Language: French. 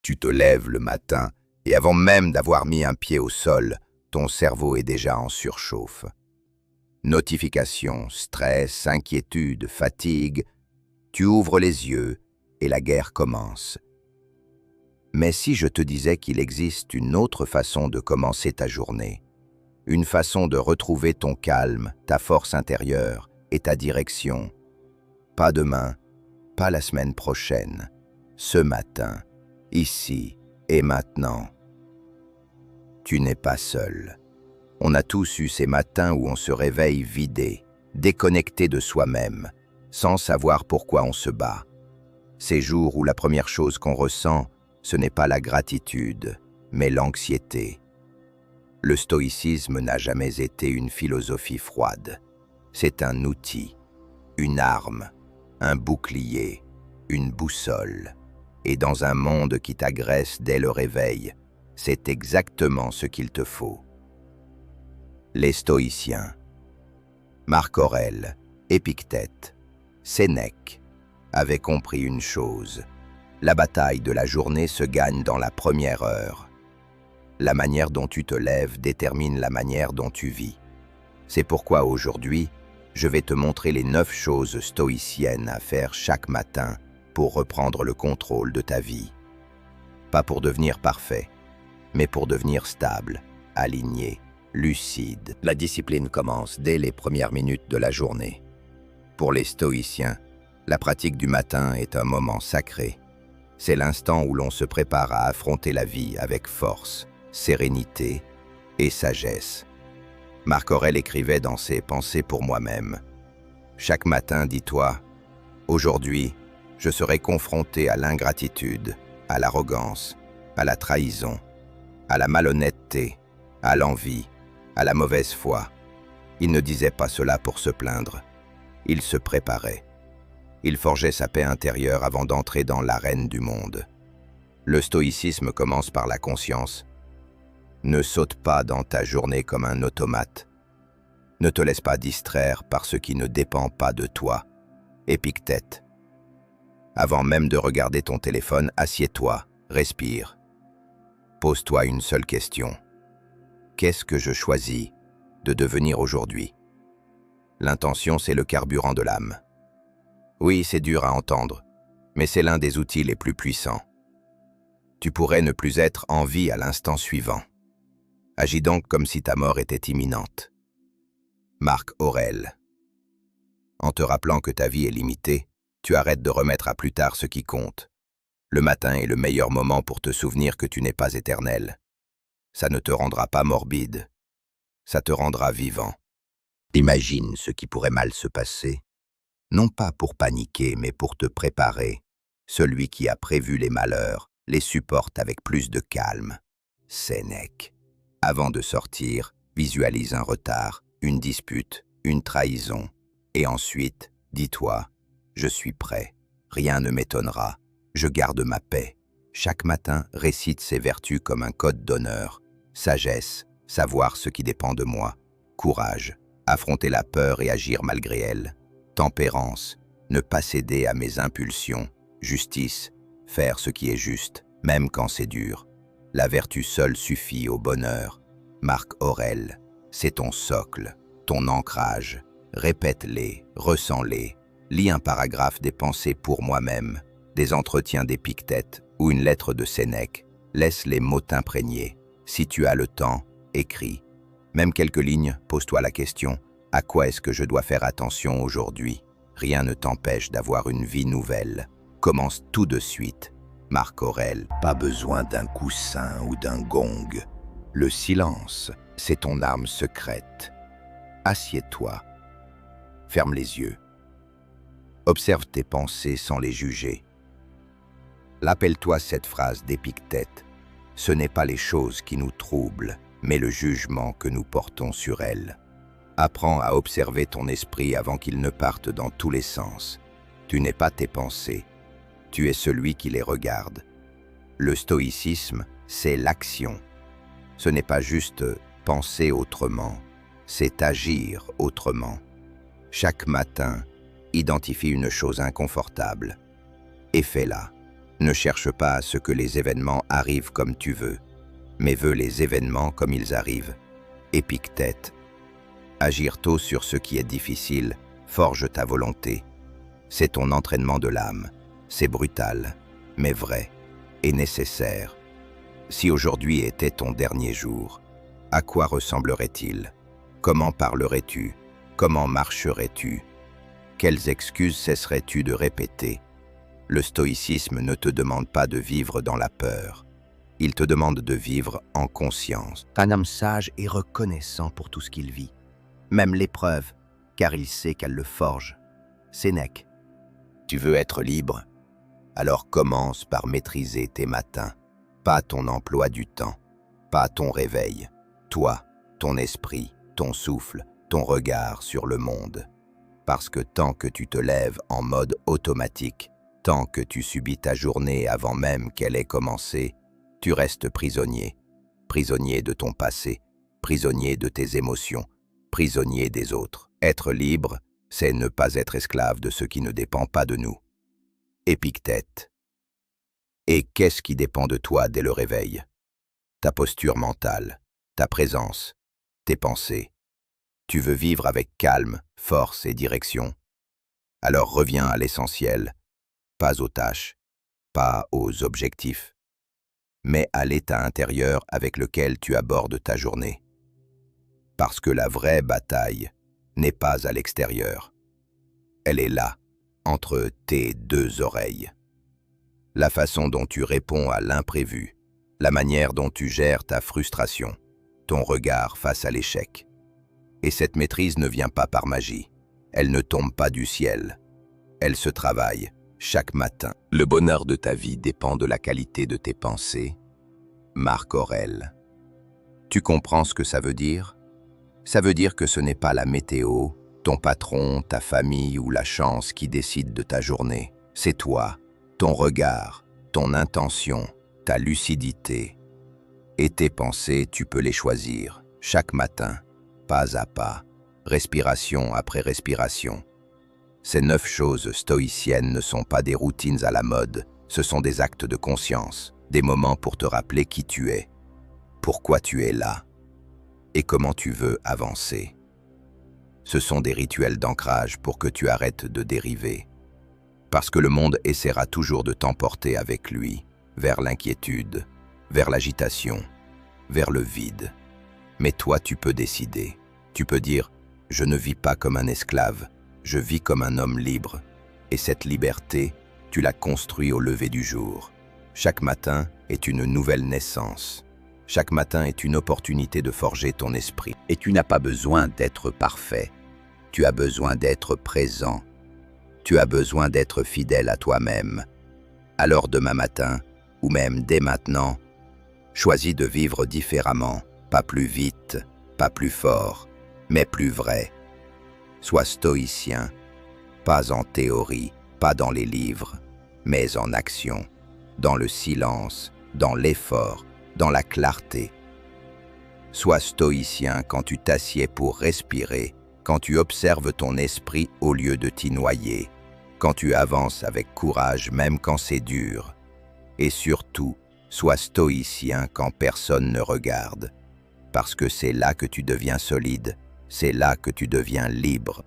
Tu te lèves le matin et avant même d'avoir mis un pied au sol, ton cerveau est déjà en surchauffe. Notifications, stress, inquiétude, fatigue, tu ouvres les yeux et la guerre commence. Mais si je te disais qu'il existe une autre façon de commencer ta journée, une façon de retrouver ton calme, ta force intérieure et ta direction, pas demain, pas la semaine prochaine, ce matin, ici et maintenant. Tu n'es pas seul. On a tous eu ces matins où on se réveille vidé, déconnecté de soi-même, sans savoir pourquoi on se bat. Ces jours où la première chose qu'on ressent, ce n'est pas la gratitude, mais l'anxiété. Le stoïcisme n'a jamais été une philosophie froide. C'est un outil, une arme, un bouclier, une boussole. Et dans un monde qui t'agresse dès le réveil, c'est exactement ce qu'il te faut. Les stoïciens, Marc Aurèle, Épictète, Sénèque, avaient compris une chose. La bataille de la journée se gagne dans la première heure. La manière dont tu te lèves détermine la manière dont tu vis. C'est pourquoi aujourd'hui, je vais te montrer les 9 choses stoïciennes à faire chaque matin pour reprendre le contrôle de ta vie. Pas pour devenir parfait, mais pour devenir stable, aligné, lucide. La discipline commence dès les premières minutes de la journée. Pour les stoïciens, la pratique du matin est un moment sacré. C'est l'instant où l'on se prépare à affronter la vie avec force, sérénité et sagesse. Marc Aurèle écrivait dans ses Pensées pour moi-même. Chaque matin, dis-toi, aujourd'hui, je serai confronté à l'ingratitude, à l'arrogance, à la trahison, à la malhonnêteté, à l'envie, à la mauvaise foi. Il ne disait pas cela pour se plaindre. Il se préparait. Il forgeait sa paix intérieure avant d'entrer dans l'arène du monde. Le stoïcisme commence par la conscience. Ne saute pas dans ta journée comme un automate. Ne te laisse pas distraire par ce qui ne dépend pas de toi. Épictète. Avant même de regarder ton téléphone, assieds-toi, respire. Pose-toi une seule question. Qu'est-ce que je choisis de devenir aujourd'hui? L'intention, c'est le carburant de l'âme. Oui, c'est dur à entendre, mais c'est l'un des outils les plus puissants. Tu pourrais ne plus être en vie à l'instant suivant. Agis donc comme si ta mort était imminente. Marc Aurèle. En te rappelant que ta vie est limitée, tu arrêtes de remettre à plus tard ce qui compte. Le matin est le meilleur moment pour te souvenir que tu n'es pas éternel. Ça ne te rendra pas morbide, ça te rendra vivant. Imagine ce qui pourrait mal se passer. Non pas pour paniquer, mais pour te préparer. Celui qui a prévu les malheurs les supporte avec plus de calme. Sénèque. Avant de sortir, visualise un retard, une dispute, une trahison. Et ensuite, dis-toi, je suis prêt, rien ne m'étonnera, je garde ma paix. Chaque matin, récite ses vertus comme un code d'honneur. Sagesse, savoir ce qui dépend de moi. Courage, affronter la peur et agir malgré elle. Tempérance, ne pas céder à mes impulsions. Justice, faire ce qui est juste, même quand c'est dur. La vertu seule suffit au bonheur. Marc Aurèle, c'est ton socle, ton ancrage. Répète-les, ressens-les. Lis un paragraphe des Pensées pour moi-même, des entretiens d'Épictète ou une lettre de Sénèque. Laisse les mots t'imprégner. Si tu as le temps, écris. Même quelques lignes, pose-toi la question. À quoi est-ce que je dois faire attention aujourd'hui? Rien ne t'empêche d'avoir une vie nouvelle. Commence tout de suite. Marc Aurèle. Pas besoin d'un coussin ou d'un gong. Le silence, c'est ton arme secrète. Assieds-toi. Ferme les yeux. Observe tes pensées sans les juger. Rappelle-toi cette phrase d'Épictète. Ce n'est pas les choses qui nous troublent, mais le jugement que nous portons sur elles. Apprends à observer ton esprit avant qu'il ne parte dans tous les sens. Tu n'es pas tes pensées, tu es celui qui les regarde. Le stoïcisme, c'est l'action. Ce n'est pas juste penser autrement, c'est agir autrement. Chaque matin, identifie une chose inconfortable et fais-la. Ne cherche pas à ce que les événements arrivent comme tu veux, mais veux les événements comme ils arrivent. Épictète. Agir tôt sur ce qui est difficile forge ta volonté. C'est ton entraînement de l'âme. C'est brutal, mais vrai et nécessaire. Si aujourd'hui était ton dernier jour, à quoi ressemblerait-il? Comment parlerais-tu? Comment marcherais-tu? Quelles excuses cesserais-tu de répéter? Le stoïcisme ne te demande pas de vivre dans la peur. Il te demande de vivre en conscience. Un homme sage et reconnaissant pour tout ce qu'il vit, même l'épreuve, car il sait qu'elle le forge. Sénèque. Tu veux être libre? Alors commence par maîtriser tes matins, pas ton emploi du temps, pas ton réveil, toi, ton esprit, ton souffle, ton regard sur le monde. Parce que tant que tu te lèves en mode automatique, tant que tu subis ta journée avant même qu'elle ait commencé, tu restes prisonnier. Prisonnier de ton passé, prisonnier de tes émotions, prisonnier des autres. Être libre, c'est ne pas être esclave de ce qui ne dépend pas de nous. Épictète. Et qu'est-ce qui dépend de toi dès le réveil? Ta posture mentale, ta présence, tes pensées. Tu veux vivre avec calme, force et direction. Alors reviens à l'essentiel, pas aux tâches, pas aux objectifs, mais à l'état intérieur avec lequel tu abordes ta journée. Parce que la vraie bataille n'est pas à l'extérieur. Elle est là, entre tes deux oreilles. La façon dont tu réponds à l'imprévu, la manière dont tu gères ta frustration, ton regard face à l'échec. Et cette maîtrise ne vient pas par magie. Elle ne tombe pas du ciel. Elle se travaille chaque matin. Le bonheur de ta vie dépend de la qualité de tes pensées. Marc Aurèle. Tu comprends ce que ça veut dire? Ça veut dire que ce n'est pas la météo, ton patron, ta famille ou la chance qui décide de ta journée. C'est toi, ton regard, ton intention, ta lucidité. Et tes pensées, tu peux les choisir, chaque matin, pas à pas, respiration après respiration. Ces 9 choses stoïciennes ne sont pas des routines à la mode, ce sont des actes de conscience, des moments pour te rappeler qui tu es, pourquoi tu es là, et comment tu veux avancer. Ce sont des rituels d'ancrage pour que tu arrêtes de dériver. Parce que le monde essaiera toujours de t'emporter avec lui, vers l'inquiétude, vers l'agitation, vers le vide. Mais toi, tu peux décider. Tu peux dire « Je ne vis pas comme un esclave, je vis comme un homme libre. » Et cette liberté, tu la construis au lever du jour. Chaque matin est une nouvelle naissance. Chaque matin est une opportunité de forger ton esprit. Et tu n'as pas besoin d'être parfait. Tu as besoin d'être présent. Tu as besoin d'être fidèle à toi-même. Alors demain matin, ou même dès maintenant, choisis de vivre différemment, pas plus vite, pas plus fort, mais plus vrai. Sois stoïcien, pas en théorie, pas dans les livres, mais en action, dans le silence, dans l'effort, dans la clarté. Sois stoïcien quand tu t'assieds pour respirer, quand tu observes ton esprit au lieu de t'y noyer, quand tu avances avec courage même quand c'est dur. Et surtout, sois stoïcien quand personne ne regarde, parce que c'est là que tu deviens solide, c'est là que tu deviens libre.